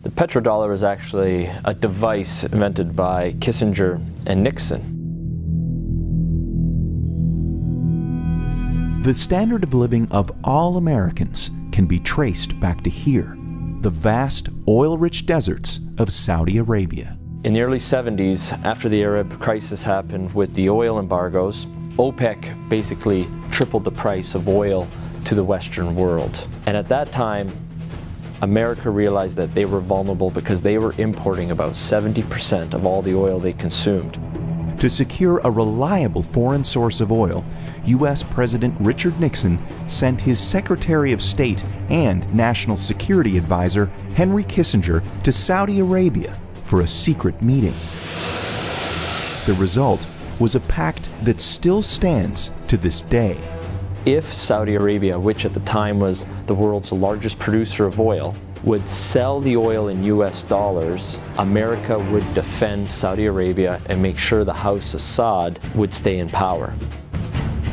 The petrodollar is actually a device invented by Kissinger and Nixon. The standard of living of all Americans can be traced back to here, the vast oil-rich deserts of Saudi Arabia. In the early 70s, after the Arab crisis happened with the oil embargoes, OPEC basically tripled the price of oil to the Western world. And at that time, America realized that they were vulnerable because they were importing about 70% of all the oil they consumed. To secure a reliable foreign source of oil, U.S. President Richard Nixon sent his Secretary of State and National Security Advisor Henry Kissinger to Saudi Arabia for a secret meeting. The result was a pact that still stands to this day. If Saudi Arabia, which at the time was the world's largest producer of oil, would sell the oil in US dollars, America would defend Saudi Arabia and make sure the House Assad would stay in power.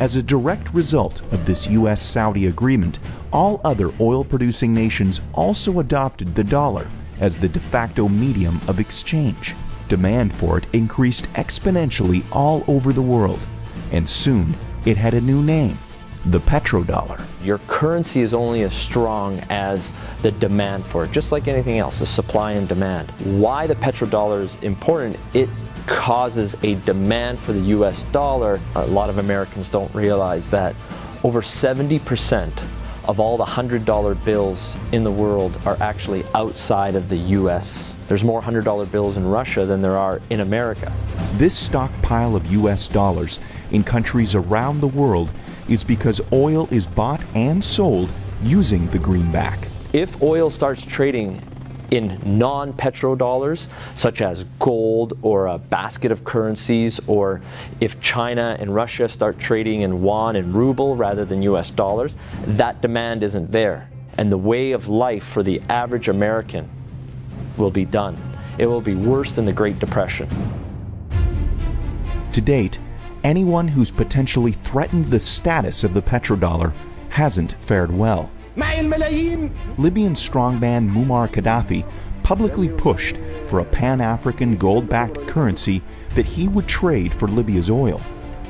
As a direct result of this US-Saudi agreement, all other oil-producing nations also adopted the dollar as the de facto medium of exchange. Demand for it increased exponentially all over the world, and soon it had a new name: the petrodollar. Your currency is only as strong as the demand for it, just like anything else, the supply and demand. Why the petrodollar is important, it causes a demand for the US dollar. A lot of Americans don't realize that over 70% of all the $100 bills in the world are actually outside of the US. There's more $100 bills in Russia than there are in America. This stockpile of US dollars in countries around the world is because oil is bought and sold using the greenback. If oil starts trading in non-petrodollars, such as gold or a basket of currencies, or if China and Russia start trading in yuan and ruble rather than US dollars, that demand isn't there. And the way of life for the average American will be done. It will be worse than the Great Depression. To date, anyone who's potentially threatened the status of the petrodollar hasn't fared well. Libyan strongman Muammar Gaddafi publicly pushed for a Pan-African gold-backed currency that he would trade for Libya's oil.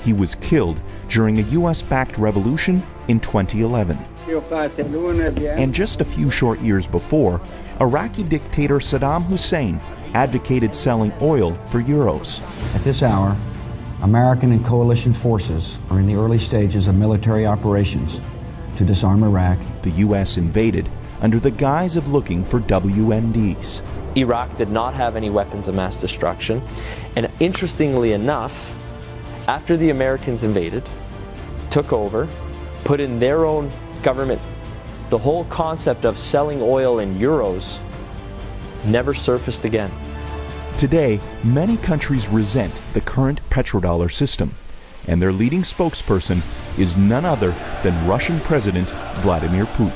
He was killed during a US-backed revolution in 2011. And just a few short years before, Iraqi dictator Saddam Hussein advocated selling oil for euros. At this hour, American and coalition forces are in the early stages of military operations to disarm Iraq. The U.S. invaded under the guise of looking for WMDs. Iraq did not have any weapons of mass destruction, and interestingly enough, after the Americans invaded, took over, put in their own government, the whole concept of selling oil in euros never surfaced again. Today, many countries resent the current petrodollar system, and their leading spokesperson is none other than Russian President Vladimir Putin.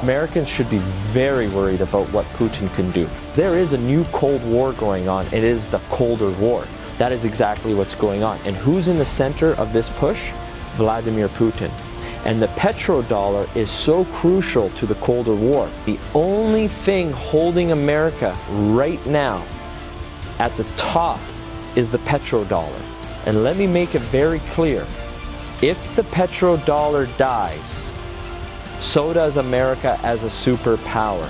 Americans should be very worried about what Putin can do. There is a new Cold War going on. It is the colder war. That is exactly what's going on. And who's in the center of this push? Vladimir Putin. And the petrodollar is so crucial to the colder war. The only thing holding America right now at the top is the petrodollar. And let me make it very clear. If the petrodollar dies, so does America as a superpower.